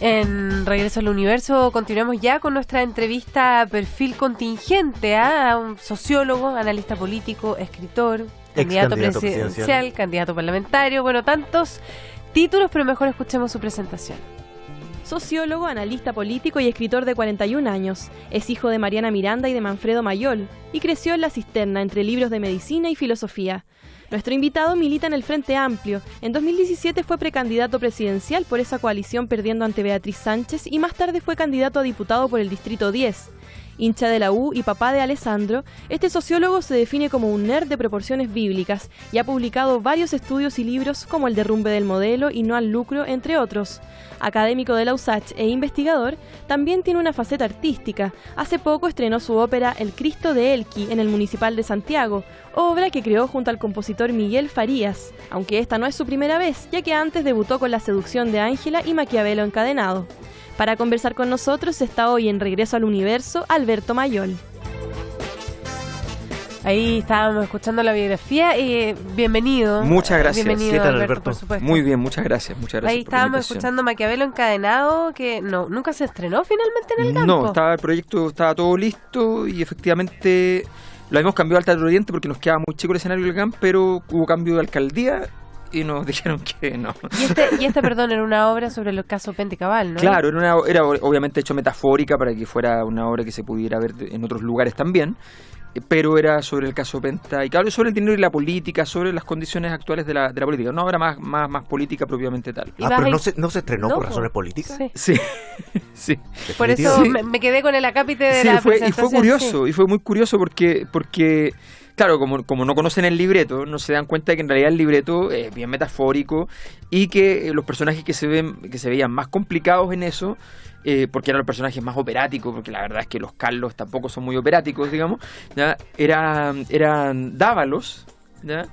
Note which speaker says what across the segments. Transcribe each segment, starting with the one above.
Speaker 1: En Regreso al Universo continuamos ya con nuestra entrevista perfil contingente a un sociólogo, analista político, escritor, candidato presidencial, candidato parlamentario, bueno, tantos títulos, pero mejor escuchemos su presentación.
Speaker 2: Sociólogo, analista político y escritor de 41 años. Es hijo de Mariana Miranda y de Manfredo Mayol y creció en La Cisterna entre libros de medicina y filosofía. Nuestro invitado milita en el Frente Amplio. En 2017 fue precandidato presidencial por esa coalición perdiendo ante Beatriz Sánchez y más tarde fue candidato a diputado por el Distrito 10. Hincha de la U y papá de Alessandro, este sociólogo se define como un nerd de proporciones bíblicas y ha publicado varios estudios y libros como El derrumbe del modelo y No al lucro, entre otros. Académico de la USACH e investigador, también tiene una faceta artística. Hace poco estrenó su ópera El Cristo de Elqui en el Municipal de Santiago, obra que creó junto al compositor Miguel Farías, aunque esta no es su primera vez, ya que antes debutó con La seducción de Ángela y Maquiavelo encadenado. Para conversar con nosotros está hoy en Regreso al Universo Alberto Mayol.
Speaker 1: Ahí estábamos escuchando la biografía y bienvenido.
Speaker 3: Muchas gracias.
Speaker 1: Bienvenido,
Speaker 3: ¿Qué tal,
Speaker 1: Alberto? Por supuesto.
Speaker 3: Muy bien, muchas gracias.
Speaker 1: Ahí estábamos escuchando Maquiavelo encadenado, que nunca se estrenó finalmente en el campo.
Speaker 3: No, el proyecto estaba todo listo y efectivamente lo habíamos cambiado al Teatro Oriente porque nos quedaba muy chico el escenario del GAM, pero hubo cambio de alcaldía y nos dijeron que no.
Speaker 1: Y esta, perdón, era una obra sobre el caso Pente Cabal, ¿no?
Speaker 3: Claro, era obviamente hecho metafórica para que fuera una obra que se pudiera ver en otros lugares también, pero era sobre el caso Penta y claro, sobre el dinero y la política, sobre las condiciones actuales de la política, una obra más política propiamente tal.
Speaker 4: Pero no se estrenó por razones políticas.
Speaker 1: Sí.
Speaker 3: Sí.
Speaker 1: Por eso me quedé con el acápite de la presentación.
Speaker 3: Y fue curioso, y fue muy curioso porque claro, como no conocen el libreto, no se dan cuenta de que en realidad el libreto es bien metafórico y que los personajes que se veían más complicados en eso, porque eran los personajes más operáticos, porque la verdad es que los Carlos tampoco son muy operáticos, digamos, ¿ya? Eran Dávalos, ¿ya?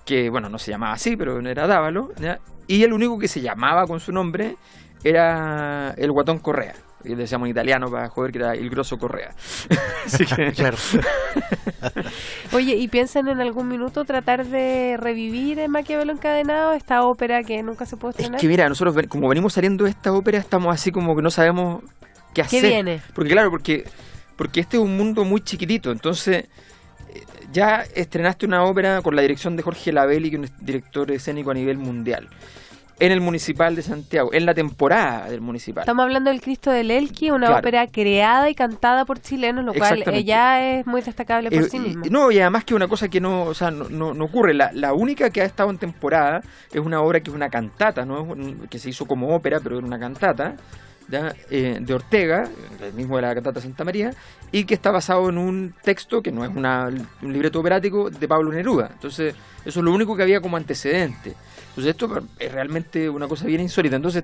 Speaker 3: Que bueno, no se llamaba así, pero era Dávalo, ¿ya? Y el único que se llamaba con su nombre era el Guatón Correa. Y le decíamos en italiano para joder que era el Grosso Correa. Así que... Claro.
Speaker 1: Oye, ¿y piensan en algún minuto tratar de revivir en Maquiavelo encadenado esta ópera que nunca se puede estrenar?
Speaker 3: Es que mira, nosotros como venimos saliendo de esta ópera estamos así como que no sabemos qué hacer.
Speaker 1: ¿Qué viene?
Speaker 3: Porque claro, porque este es un mundo muy chiquitito, entonces ya estrenaste una ópera con la dirección de Jorge Labelli, que es un director escénico a nivel mundial, en el Municipal de Santiago, en la temporada del Municipal.
Speaker 1: Estamos hablando del Cristo del Elqui, una ópera creada y cantada por chilenos, lo cual ya es muy destacable por sí mismo.
Speaker 3: No, y además que una cosa que no ocurre, la única que ha estado en temporada es una obra que es una cantata, ¿no? Que se hizo como ópera, pero era una cantata, ¿ya? De Ortega, el mismo de la cantata Santa María, y que está basado en un texto que no es un libreto operático de Pablo Neruda. Entonces, eso es lo único que había como antecedente. Entonces esto es realmente una cosa bien insólita. Entonces,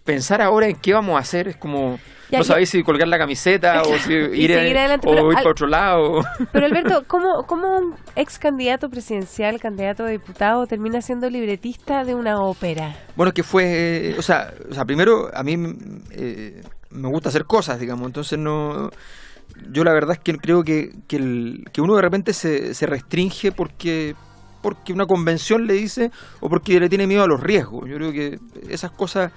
Speaker 3: pensar ahora en qué vamos a hacer es como... No sabéis si colgar la camiseta o si ir para otro lado.
Speaker 1: Pero Alberto, ¿cómo un ex candidato presidencial, candidato a diputado, termina siendo libretista de una ópera?
Speaker 3: Bueno, que fue... O sea primero, a mí me gusta hacer cosas, digamos. Entonces no... Yo la verdad es que creo que uno de repente se restringe porque una convención le dice o porque le tiene miedo a los riesgos. Yo creo que esas cosas...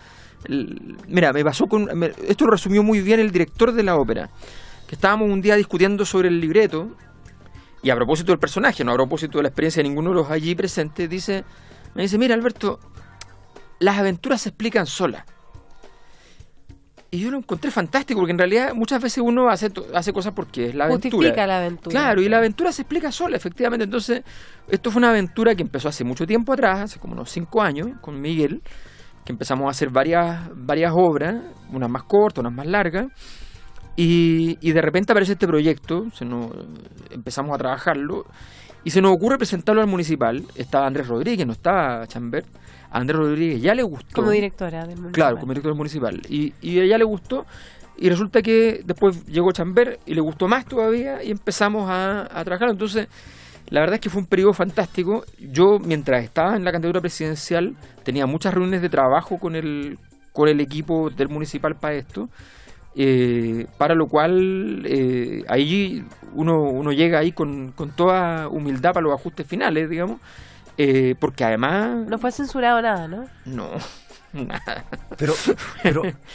Speaker 3: Mira, me pasó esto lo resumió muy bien el director de la ópera, que estábamos un día discutiendo sobre el libreto y a propósito del personaje, no a propósito de la experiencia de ninguno de los allí presentes, me dice, mira Alberto, las aventuras se explican solas. Y yo lo encontré fantástico, porque en realidad muchas veces uno hace cosas porque es la aventura.
Speaker 1: Justifica la aventura.
Speaker 3: Claro, y la aventura se explica sola, efectivamente. Entonces, esto fue una aventura que empezó hace mucho tiempo atrás, hace como unos 5 años, con Miguel, que empezamos a hacer varias obras, unas más cortas, unas más largas, y de repente aparece este proyecto, empezamos a trabajarlo, y se nos ocurre presentarlo al Municipal. Estaba Andrés Rodríguez, no estaba Chambert. A Andrés Rodríguez ya le gustó.
Speaker 1: Como directora del Municipal.
Speaker 3: Claro, como directora del Municipal. Y a ella le gustó, y resulta que después llegó Chambert y le gustó más todavía, y empezamos a trabajar. Entonces, la verdad es que fue un periodo fantástico. Yo, mientras estaba en la candidatura presidencial, tenía muchas reuniones de trabajo con el equipo del Municipal para esto, para lo cual ahí uno llega ahí con toda humildad para los ajustes finales, digamos, porque además...
Speaker 1: No fue censurado nada, ¿no?
Speaker 3: No, nada.
Speaker 4: Pero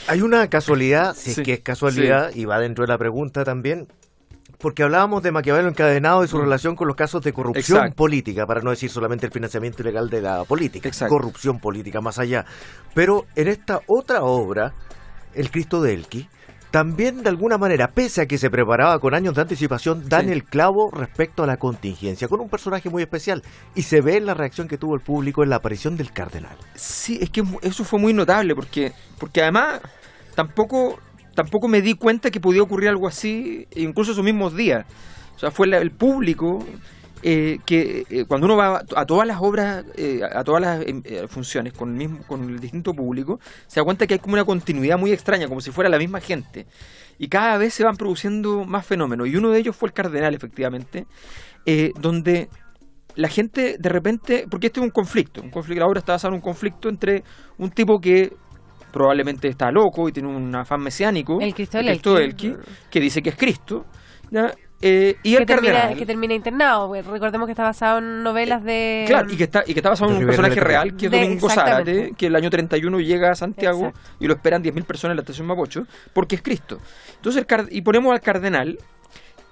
Speaker 4: hay una casualidad, si
Speaker 3: Sí,
Speaker 4: es que es casualidad, y va dentro de la pregunta también, porque hablábamos de Maquiavelo encadenado y su relación con los casos de corrupción
Speaker 3: Exacto.
Speaker 4: política, para no decir solamente el financiamiento ilegal de la política,
Speaker 3: Exacto.
Speaker 4: corrupción política más allá. Pero en esta otra obra, El Cristo de Elqui, también de alguna manera, pese a que se preparaba con años de anticipación, dan
Speaker 3: Sí.
Speaker 4: el clavo respecto a la contingencia, con un personaje muy especial, y se ve en la reacción que tuvo el público en la aparición del cardenal.
Speaker 3: Sí, es que eso fue muy notable, porque además tampoco me di cuenta que podía ocurrir algo así, incluso esos mismos días. O sea, fue el público que cuando uno va a todas las obras, a todas las funciones con el distinto público, se da cuenta que hay como una continuidad muy extraña, como si fuera la misma gente. Y cada vez se van produciendo más fenómenos. Y uno de ellos fue el cardenal, efectivamente, donde la gente de repente, porque este es un conflicto, la obra está basada en un conflicto entre un tipo que probablemente está loco y tiene un afán mesiánico,
Speaker 1: El Cristo
Speaker 3: el
Speaker 1: del
Speaker 3: Cristo
Speaker 1: Elqui.
Speaker 3: del Elqui, que dice que es Cristo, ¿ya? Y el cardenal,
Speaker 1: Que termina internado. Pues, recordemos que está basado en novelas de...
Speaker 3: claro, y que está basado en
Speaker 4: De
Speaker 3: un
Speaker 4: Rivera
Speaker 3: personaje
Speaker 4: Letrero.
Speaker 3: real, que es
Speaker 1: De-
Speaker 3: Domingo
Speaker 1: exactamente.
Speaker 3: Zárate, que el año 31 llega a Santiago
Speaker 1: Exacto.
Speaker 3: y lo esperan 10.000 personas en la estación Mapocho, porque es Cristo. Entonces, y ponemos al cardenal,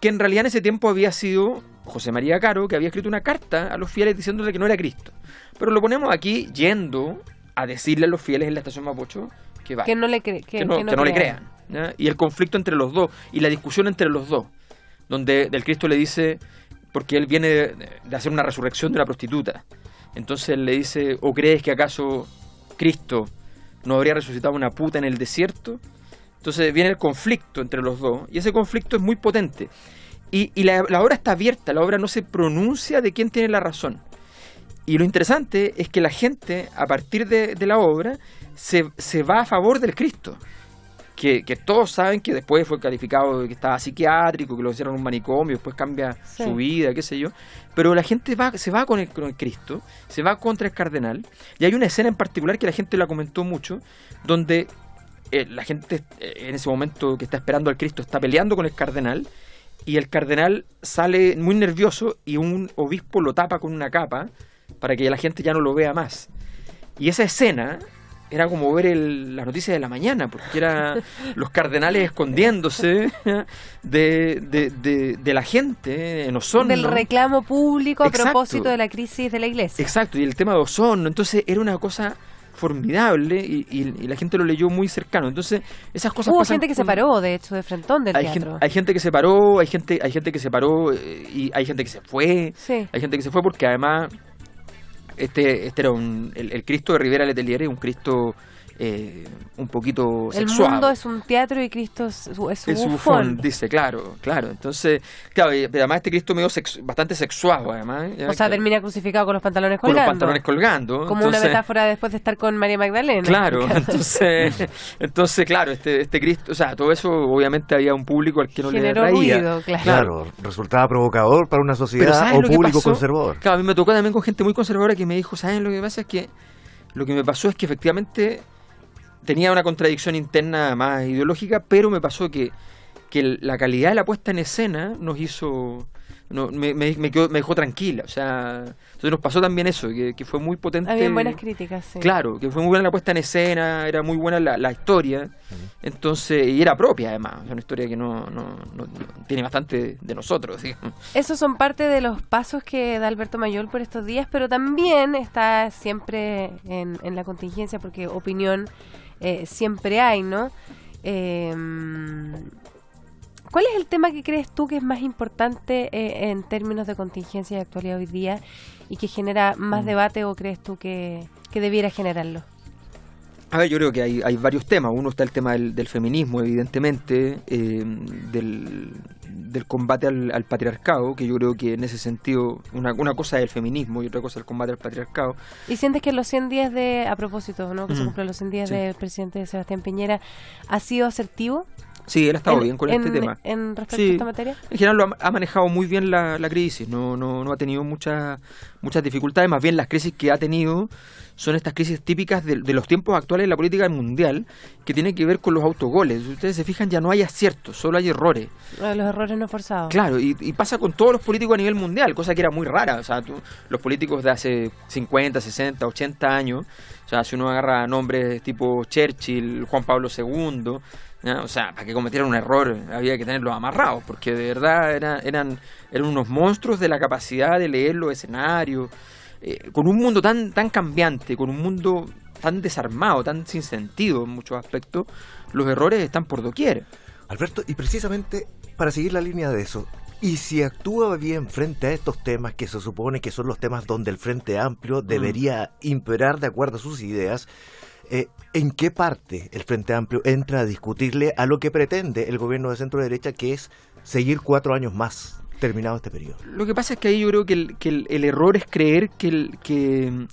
Speaker 3: que en realidad en ese tiempo había sido José María Caro, que había escrito una carta a los fieles diciéndole que no era Cristo. Pero lo ponemos aquí yendo a decirle a los fieles en la estación Mapocho que va.
Speaker 1: Que no le,
Speaker 3: Que no le crean, ¿ya? Y el conflicto entre los dos, y la discusión entre los dos, donde del Cristo le dice, porque él viene de hacer una resurrección de la prostituta, entonces él le dice, ¿o crees que acaso Cristo no habría resucitado una puta en el desierto? Entonces viene el conflicto entre los dos, y ese conflicto es muy potente, y la obra está abierta, la obra no se pronuncia de quién tiene la razón. Y lo interesante es que la gente, a partir de la obra, se va a favor del Cristo. Que todos saben que después fue calificado de que estaba psiquiátrico, que lo hicieron en un manicomio, después cambia
Speaker 1: Sí.
Speaker 3: su vida, qué sé yo. Pero la gente se va con el Cristo, se va contra el cardenal. Y hay una escena en particular que la gente la comentó mucho, donde la gente en ese momento que está esperando al Cristo está peleando con el cardenal, y el cardenal sale muy nervioso y un obispo lo tapa con una capa para que la gente ya no lo vea más. Y esa escena era como ver las noticias de la mañana, porque era los cardenales escondiéndose de la gente en Osorno.
Speaker 1: Del reclamo público a
Speaker 3: Exacto.
Speaker 1: propósito de la crisis de la iglesia.
Speaker 3: Exacto, y el tema de Osorno. Entonces era una cosa formidable y la gente lo leyó muy cercano. Entonces esas cosas
Speaker 1: Hubo
Speaker 3: pasan
Speaker 1: gente que se
Speaker 3: con-
Speaker 1: paró, de hecho, de frentón del
Speaker 3: hay
Speaker 1: teatro.
Speaker 3: gente que se paró, hay gente que se paró, y hay gente que se fue.
Speaker 1: Sí.
Speaker 3: Hay gente que se fue porque además este era el Cristo de Rivera Letelier, es un Cristo un poquito
Speaker 1: El
Speaker 3: sexuado.
Speaker 1: mundo es un teatro y Cristo es su
Speaker 3: Es
Speaker 1: bufón.
Speaker 3: bufón, dice, claro. Entonces, claro, y además este Cristo medio bastante sexuado, además.
Speaker 1: O sea, termina crucificado con los pantalones
Speaker 3: con los
Speaker 1: colgando.
Speaker 3: pantalones colgando.
Speaker 1: Como
Speaker 3: entonces,
Speaker 1: una metáfora después de estar con María Magdalena.
Speaker 3: Claro, entonces claro, este Cristo, o sea, todo eso obviamente había un público al que no
Speaker 1: Generó
Speaker 3: le atraía.
Speaker 1: ruido, claro.
Speaker 4: Claro, resultaba provocador para una
Speaker 3: Pero
Speaker 4: sociedad
Speaker 3: ¿sabes
Speaker 4: o
Speaker 3: lo que
Speaker 4: público
Speaker 3: pasó?
Speaker 4: conservador.
Speaker 3: Claro, a mí me tocó también con gente muy conservadora que me dijo, ¿saben lo que pasa? Es que lo que me pasó es que efectivamente tenía una contradicción interna más ideológica, pero me pasó que la calidad de la puesta en escena nos hizo... me dejó tranquila, o sea, entonces nos pasó también eso, que fue muy potente.
Speaker 1: Habían buenas críticas, sí.
Speaker 3: Claro, que fue muy buena la puesta en escena, era muy buena la historia, entonces, y era propia además, una historia que no tiene bastante de nosotros, digamos.
Speaker 1: Esos son parte de los pasos que da Alberto Mayol por estos días, pero también está siempre en la contingencia, porque opinión siempre hay, ¿no? ¿Cuál es el tema que crees tú que es más importante en términos de contingencia y actualidad hoy día y que genera más debate, o crees tú que debiera generarlo?
Speaker 3: A ver, yo creo que hay varios temas. Uno está el tema del feminismo, evidentemente, del combate al patriarcado, que yo creo que en ese sentido una cosa es el feminismo y otra cosa es el combate al patriarcado.
Speaker 1: ¿Y sientes que los 100 días a propósito, ¿no? Que se cumplen los 100 días
Speaker 3: Sí.
Speaker 1: del presidente Sebastián Piñera, ha sido asertivo?
Speaker 3: Sí, él ha estado bien con este tema.
Speaker 1: ¿En respecto a esta materia?
Speaker 3: En general ha manejado muy bien la crisis, no ha tenido muchas dificultades, más bien las crisis que ha tenido son estas crisis típicas de los tiempos actuales de la política mundial, que tienen que ver con los autogoles. Si ustedes se fijan, ya no hay aciertos, solo hay errores.
Speaker 1: Los errores no forzados.
Speaker 3: Claro, y pasa con todos los políticos a nivel mundial, cosa que era muy rara. O sea, los políticos de hace 50, 60, 80 años, o sea, si uno agarra nombres tipo Churchill, Juan Pablo II, ¿no? O sea, para que cometieran un error había que tenerlos amarrados, porque de verdad eran unos monstruos de la capacidad de leer los escenarios, con un mundo tan cambiante, con un mundo tan desarmado, tan sin sentido en muchos aspectos. Los errores están por doquier.
Speaker 4: Alberto, y precisamente para seguir la línea de eso, y si actúa bien frente a estos temas que se supone que son los temas donde el Frente Amplio debería imperar de acuerdo a sus ideas, ¿en qué parte el Frente Amplio entra a discutirle a lo que pretende el gobierno de centro derecha, que es seguir 4 años más terminado este periodo?
Speaker 3: Lo que pasa es que ahí yo creo que el error es creer que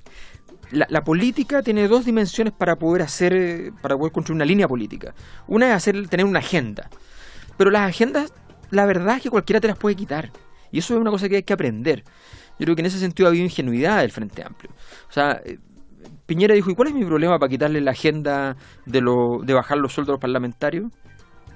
Speaker 3: la política tiene 2 dimensiones para poder construir una línea política. Una es tener una agenda, pero las agendas, la verdad es que cualquiera te las puede quitar, y eso es una cosa que hay que aprender. Yo creo que en ese sentido ha habido ingenuidad del Frente Amplio. O sea, Piñera dijo, ¿y cuál es mi problema para quitarle la agenda de bajar los sueldos a los parlamentarios?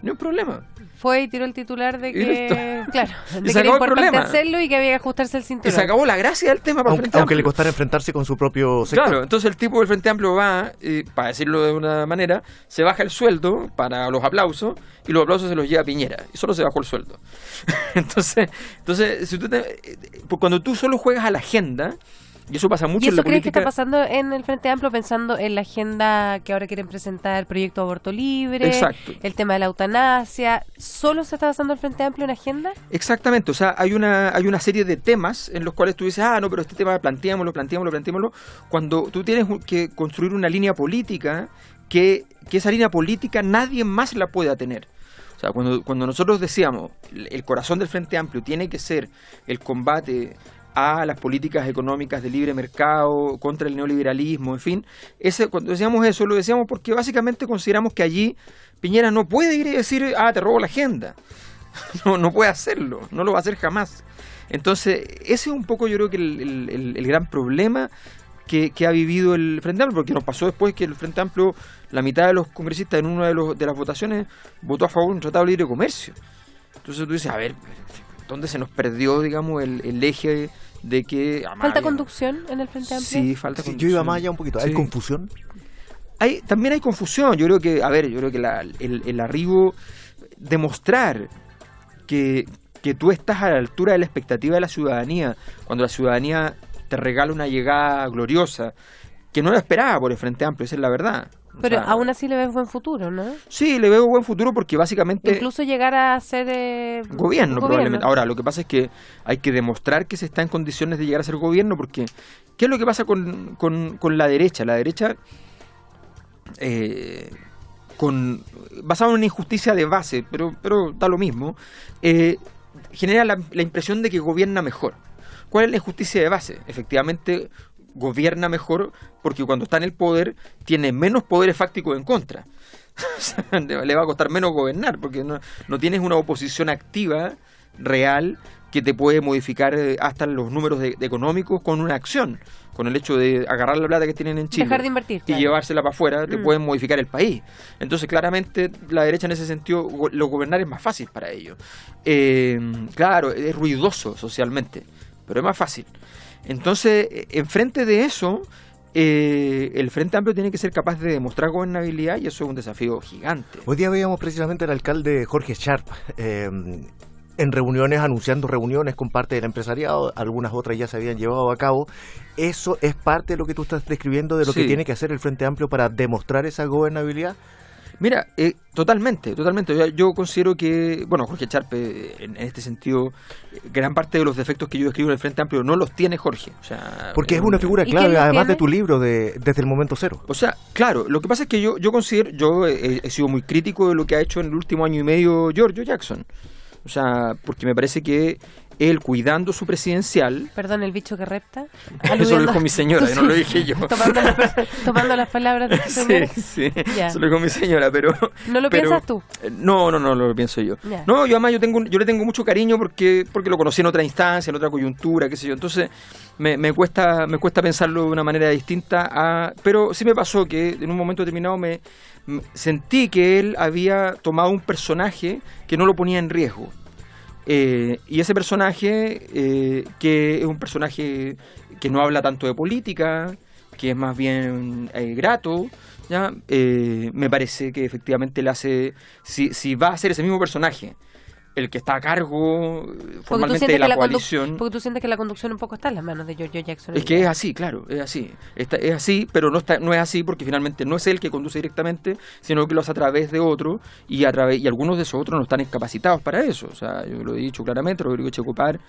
Speaker 3: No hay problema.
Speaker 1: Fue y tiró el titular de que, claro, de
Speaker 3: se
Speaker 1: que era
Speaker 3: acabó el
Speaker 1: importante
Speaker 3: problema.
Speaker 1: hacerlo y que había que ajustarse el cinturón.
Speaker 3: Y se acabó la gracia del tema para el Frente
Speaker 4: Aunque
Speaker 3: Amplio.
Speaker 4: le costara enfrentarse con su propio sector.
Speaker 3: Claro, entonces el tipo del Frente Amplio va, para decirlo de una manera, se baja el sueldo para los aplausos, y los aplausos se los lleva Piñera, y solo se bajó el sueldo. entonces si cuando tú solo juegas a la agenda, y eso pasa mucho en la política. ¿Y eso crees que
Speaker 1: está pasando en el Frente Amplio, pensando en la agenda que ahora quieren presentar, el proyecto de aborto libre? Exacto. El tema de la eutanasia? ¿Solo se está basando el Frente Amplio en agenda?
Speaker 3: Exactamente, o sea, hay una serie de temas en los cuales tú dices, no, pero este tema planteémoslo, cuando tú tienes que construir una línea política, que esa línea política nadie más la pueda tener. O sea, cuando nosotros decíamos, el corazón del Frente Amplio tiene que ser el combate a las políticas económicas de libre mercado, contra el neoliberalismo, en fin, cuando decíamos eso, lo decíamos porque básicamente consideramos que allí Piñera no puede ir y decir, te robo la agenda. No puede hacerlo, no lo va a hacer jamás. Entonces, ese es un poco, yo creo que el gran problema que ha vivido el Frente Amplio, porque nos pasó después que el Frente Amplio, la mitad de los congresistas en una de las votaciones votó a favor de un tratado de libre comercio. Entonces tú dices, a ver, ¿dónde se nos perdió, digamos, el eje de que...
Speaker 1: ¿Falta conducción en el Frente Amplio?
Speaker 3: Sí, falta conducción.
Speaker 4: Yo iba más allá un poquito. ¿Hay confusión?
Speaker 3: También hay confusión. Yo creo que, el arribo, demostrar que tú estás a la altura de la expectativa de la ciudadanía, cuando la ciudadanía te regala una llegada gloriosa, que no la esperaba por el Frente Amplio, esa es la verdad.
Speaker 1: Pero aún así le ves buen futuro, ¿no?
Speaker 3: Sí, le veo buen futuro porque básicamente...
Speaker 1: Incluso llegar a ser...
Speaker 3: Gobierno, probablemente. Ahora, lo que pasa es que hay que demostrar que se está en condiciones de llegar a ser gobierno, porque ¿qué es lo que pasa con la derecha? La derecha, basado en una injusticia de base, pero da lo mismo, genera la impresión de que gobierna mejor. ¿Cuál es la injusticia de base? Efectivamente, gobierna mejor porque cuando está en el poder tiene menos poderes fácticos en contra. Le va a costar menos gobernar porque no tienes una oposición activa, real, que te puede modificar hasta los números económicos con una acción. Con el hecho de agarrar la plata que tienen en Chile,
Speaker 1: dejar de invertir,
Speaker 3: y llevársela para afuera, te pueden modificar el país. Entonces, claramente, la derecha en ese sentido, lo gobernar es más fácil para ellos. Claro, es ruidoso socialmente, pero es más fácil. Entonces, enfrente de eso, el Frente Amplio tiene que ser capaz de demostrar gobernabilidad, y eso es un desafío gigante.
Speaker 4: Hoy día veíamos precisamente al alcalde Jorge Sharp en reuniones, anunciando reuniones con parte del empresariado, algunas otras ya se habían llevado a cabo. ¿Eso es parte de lo que tú estás describiendo, de lo que tiene que hacer el Frente Amplio para demostrar esa gobernabilidad?
Speaker 3: Mira, totalmente. Yo considero que, Jorge Sharp, en este sentido, gran parte de los defectos que yo describo en el Frente Amplio no los tiene Jorge. O sea,
Speaker 4: porque es una figura clave, además de tu libro, Desde el Momento Cero.
Speaker 3: O sea, claro, lo que pasa es que yo considero, he sido muy crítico de lo que ha hecho en el último año y medio Giorgio Jackson. O sea, porque me parece que él cuidando su presidencial.
Speaker 1: Perdón, el bicho que repta.
Speaker 3: Eso lo dijo mi señora, no lo dije yo.
Speaker 1: Tomando las palabras de tu señora.
Speaker 3: Sí, eso lo dijo mi señora, pero...
Speaker 1: ¿No lo piensas tú?
Speaker 3: No lo pienso yo.
Speaker 1: Ya.
Speaker 3: No, yo además yo le tengo mucho cariño porque lo conocí en otra instancia, en otra coyuntura, qué sé yo. Entonces me cuesta pensarlo de una manera distinta, pero sí me pasó que en un momento determinado me sentí que él había tomado un personaje que no lo ponía en riesgo. Y ese personaje, que es un personaje que no habla tanto de política, que es más bien grato, ¿ya? Me parece que efectivamente le hace, si va a ser ese mismo personaje el que está a cargo formalmente de la coalición.
Speaker 1: Porque tú sientes que la conducción un poco está en las manos de George Jackson.
Speaker 3: Es que es así, claro, es así. Es así, pero no es así porque finalmente no es él que conduce directamente, sino que lo hace a través de otro, y algunos de esos otros no están incapacitados para eso. O sea, yo lo he dicho claramente, Rodrigo Echecopar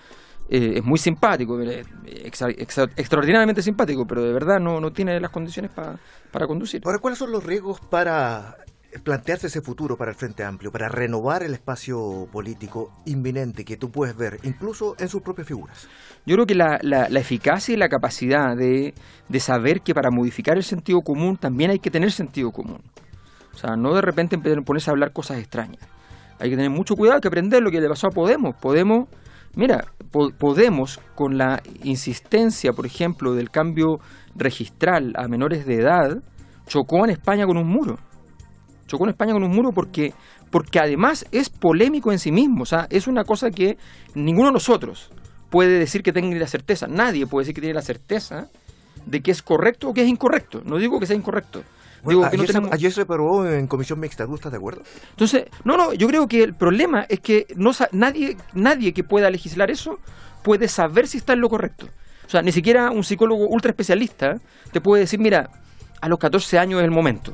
Speaker 3: es muy simpático, extraordinariamente simpático, pero de verdad no tiene las condiciones para conducir.
Speaker 4: Ahora, ¿cuáles son los riesgos para plantearse ese futuro para el Frente Amplio, para renovar el espacio político inminente que tú puedes ver, incluso en sus propias figuras?
Speaker 3: Yo creo que la eficacia y la capacidad de saber que para modificar el sentido común también hay que tener sentido común. O sea, no de repente ponerse a hablar cosas extrañas. Hay que tener mucho cuidado, hay que aprender lo que le pasó a Podemos. Podemos, con la insistencia, por ejemplo, del cambio registral a menores de edad, chocó en España con un muro. Porque además es polémico en sí mismo. O sea, es una cosa que ninguno de nosotros puede decir que tenga la certeza. Nadie puede decir que tiene la certeza de que es correcto o que es incorrecto. No digo que sea incorrecto.
Speaker 4: Bueno, ayer se aprobó en comisión mixta, ¿tú estás de acuerdo?
Speaker 3: Entonces, yo creo que el problema es que nadie que pueda legislar eso puede saber si está en lo correcto. O sea, ni siquiera un psicólogo ultra especialista te puede decir, mira, a los 14 años es el momento.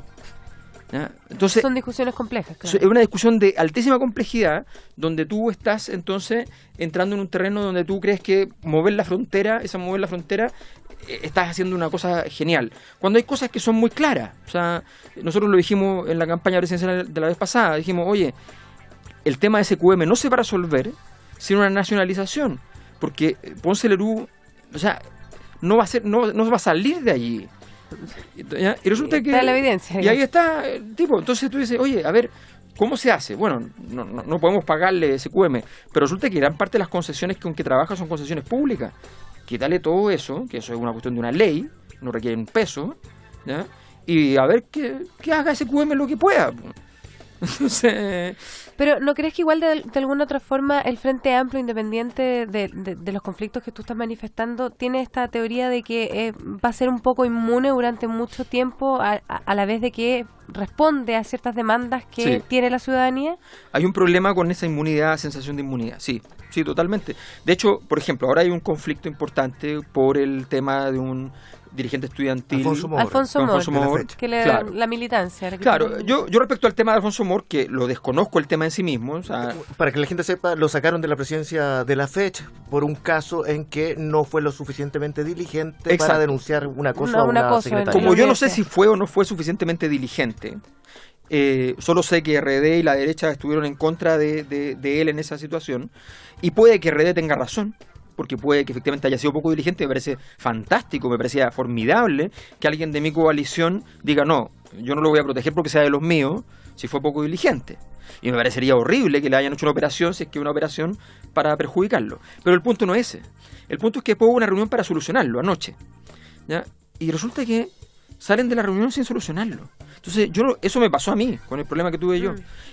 Speaker 3: ¿Ya? Entonces,
Speaker 1: son discusiones complejas, claro.
Speaker 3: Es una discusión de altísima complejidad, donde tú estás entonces entrando en un terreno donde tú crees que mover la frontera, estás haciendo una cosa genial, cuando hay cosas que son muy claras. O sea, nosotros lo dijimos en la campaña presidencial de la vez pasada, dijimos, oye, el tema de SQM no se va a resolver sin una nacionalización, porque Ponce Lerú, o sea, no va a salir de allí. ¿Ya? Y resulta que
Speaker 1: está la evidencia.
Speaker 3: Y ahí está el tipo. Entonces tú dices, oye, a ver, ¿cómo se hace? Bueno, no podemos pagarle SQM, pero resulta que gran parte de las concesiones con que trabaja son concesiones públicas. Quítale todo eso, que eso es una cuestión de una ley, no requiere un peso, ¿ya? Y a ver que haga SQM lo que pueda. Entonces...
Speaker 1: Pero ¿no crees que igual de alguna otra forma el Frente Amplio, independiente de los conflictos que tú estás manifestando, tiene esta teoría de que va a ser un poco inmune durante mucho tiempo a la vez de que responde a ciertas demandas que tiene la ciudadanía?
Speaker 3: Hay un problema con esa inmunidad, sensación de inmunidad, sí, totalmente. De hecho, por ejemplo, ahora hay un conflicto importante por el tema de un dirigente estudiantil,
Speaker 1: Alfonso Mor, que la militancia.
Speaker 3: Claro, yo respecto al tema de Alfonso Mor, que lo desconozco el tema en sí mismo. O sea,
Speaker 4: para que la gente sepa, lo sacaron de la presidencia de la FECH por un caso en que no fue lo suficientemente diligente para denunciar una cosa a una secretaria.
Speaker 3: Como yo no sé si fue o no fue suficientemente diligente, solo sé que RD y la derecha estuvieron en contra de él en esa situación, y puede que RD tenga razón, porque puede que efectivamente haya sido poco diligente. Me parece fantástico, me parecía formidable que alguien de mi coalición diga, no, yo no lo voy a proteger porque sea de los míos, si fue poco diligente. Y me parecería horrible que le hayan hecho una operación, si es que una operación para perjudicarlo. Pero el punto no es ese. El punto es que hubo una reunión para solucionarlo anoche, ¿ya? Y resulta que salen de la reunión sin solucionarlo. Entonces, eso me pasó a mí, con el problema que tuve yo.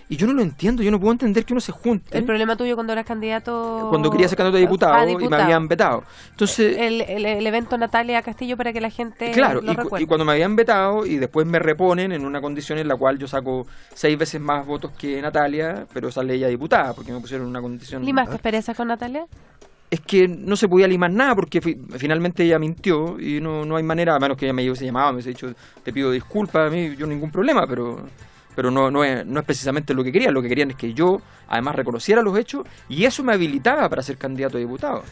Speaker 3: Y yo no lo entiendo, yo no puedo entender que uno se junte.
Speaker 1: El problema tuyo cuando eras candidato...
Speaker 3: Cuando quería ser candidato a diputado, y me habían vetado. Entonces,
Speaker 1: el evento Natalia Castillo para que la gente lo recuerde.
Speaker 3: Y cuando me habían vetado y después me reponen en una condición en la cual yo saco 6 veces más votos que Natalia, pero sale ella diputada, porque me pusieron en una condición...
Speaker 1: ¿Limaste asperezas con Natalia?
Speaker 3: Es que no se podía limar nada porque finalmente ella mintió y no hay manera, a menos que ella me hubiese llamado, me hubiese dicho, te pido disculpas, a mí yo ningún problema, pero no es precisamente lo que querían. Lo que querían es que yo además reconociera los hechos, y eso me habilitaba para ser candidato a diputado.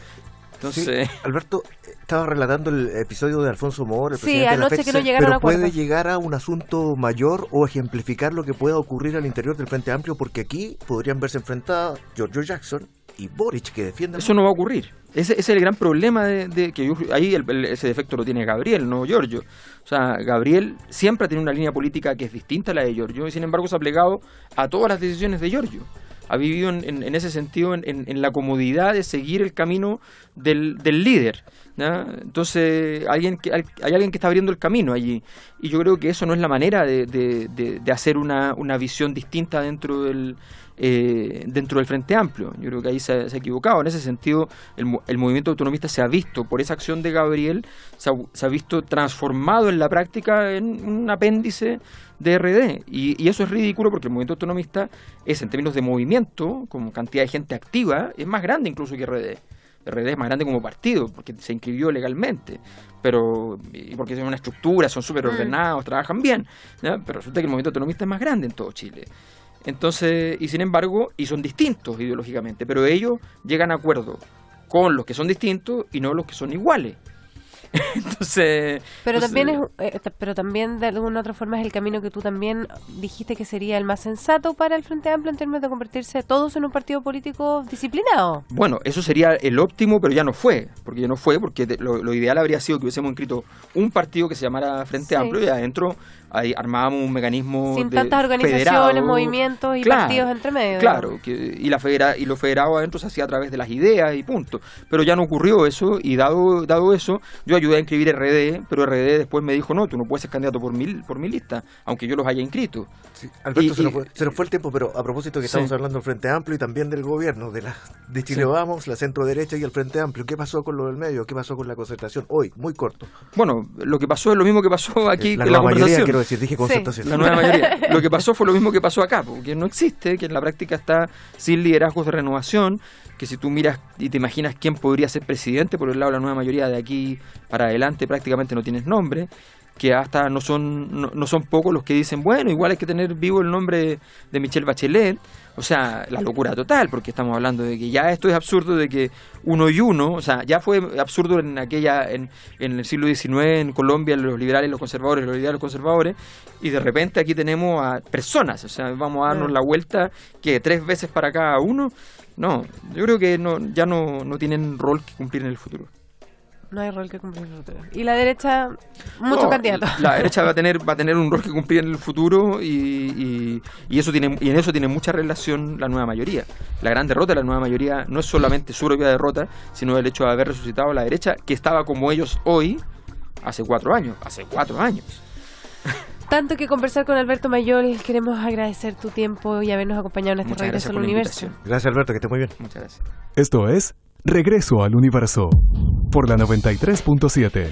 Speaker 3: Entonces,
Speaker 4: sí, Alberto estaba relatando el episodio de Alfonso Mor, el
Speaker 1: presidente de la FECH, que no llegaron a
Speaker 4: acuerdo. Puede llegar a un asunto mayor o ejemplificar lo que pueda ocurrir al interior del Frente Amplio, porque aquí podrían verse enfrentadas George Jackson y Boric que defiendan.
Speaker 3: Eso no va a ocurrir. Ese es el gran problema de que ahí ese defecto lo tiene Gabriel, no Giorgio. O sea, Gabriel siempre ha tenido una línea política que es distinta a la de Giorgio y sin embargo se ha plegado a todas las decisiones de Giorgio. Ha vivido en ese sentido en la comodidad de seguir el camino del líder, ¿no? Entonces hay alguien que está abriendo el camino allí y yo creo que eso no es la manera de hacer una visión distinta dentro del Frente Amplio. Yo creo que ahí se ha equivocado. En ese sentido el movimiento autonomista se ha visto, por esa acción de Gabriel, se ha visto transformado en la práctica en un apéndice de RD, y eso es ridículo porque el movimiento autonomista es, en términos de movimiento, como cantidad de gente activa, es más grande incluso que RD. RD es más grande como partido porque se inscribió legalmente, y porque tienen una estructura, son súper ordenados, trabajan bien, ¿no? Pero resulta que el movimiento autonomista es más grande en todo Chile. Entonces, y sin embargo, y son distintos ideológicamente, pero ellos llegan a acuerdo con los que son distintos y no los que son iguales. Entonces,
Speaker 1: pero también de alguna otra forma es el camino que tú también dijiste que sería el más sensato para el Frente Amplio en términos de convertirse todos en un partido político disciplinado.
Speaker 3: Bueno, eso sería el óptimo, pero ya no fue, porque lo ideal habría sido que hubiésemos inscrito un partido que se llamara Frente Amplio y adentro ahí armábamos un mecanismo
Speaker 1: sin tantas organizaciones,
Speaker 3: federado,
Speaker 1: movimientos y partidos entre medio.
Speaker 3: Claro, y lo federado adentro se hacía a través de las ideas y punto. Pero ya no ocurrió eso y dado eso, yo ayudé a inscribir RD, pero RD después me dijo, no, tú no puedes ser candidato por mi lista, aunque yo los haya inscrito.
Speaker 4: Sí, Alberto, se nos fue el tiempo, pero a propósito que estamos hablando del Frente Amplio y también del gobierno, de Chile Vamos, la centro derecha y el Frente Amplio, ¿qué pasó con lo del medio? ¿Qué pasó con la concertación? Hoy, muy corto.
Speaker 3: Bueno, lo que pasó es lo mismo que pasó aquí en la conversación.
Speaker 4: Mayoría, quiero decir, dije concertación.
Speaker 3: La nueva mayoría. Lo que pasó fue lo mismo que pasó acá, porque no existe, que en la práctica está sin liderazgos de renovación, que si tú miras y te imaginas quién podría ser presidente por el lado de la nueva mayoría de aquí para adelante, prácticamente no tienes nombre, que hasta no son pocos los que dicen, bueno, igual hay que tener vivo el nombre de Michelle Bachelet. O sea, la locura total, porque estamos hablando de que ya esto es absurdo, de que uno y uno, o sea, ya fue absurdo en el siglo XIX en Colombia, los liberales y los conservadores, los liberales y los conservadores, y de repente aquí tenemos a personas, o sea, vamos a darnos la vuelta, que 3 veces para cada uno. No, yo creo que ya no tienen rol que cumplir en el futuro.
Speaker 1: No hay rol que cumplir en el futuro. Y la derecha, muchos candidatos.
Speaker 3: La derecha va a tener un rol que cumplir en el futuro y en eso tiene mucha relación la nueva mayoría. La gran derrota de la nueva mayoría no es solamente su propia derrota, sino el hecho de haber resucitado a la derecha, que estaba como ellos hoy hace 4 años.
Speaker 1: Tanto que conversar con Alberto Mayol. Queremos agradecer tu tiempo y habernos acompañado en este regreso al universo.
Speaker 4: Gracias, Alberto, que esté muy bien.
Speaker 3: Muchas gracias.
Speaker 5: Esto es Regreso al Universo por la 93.7.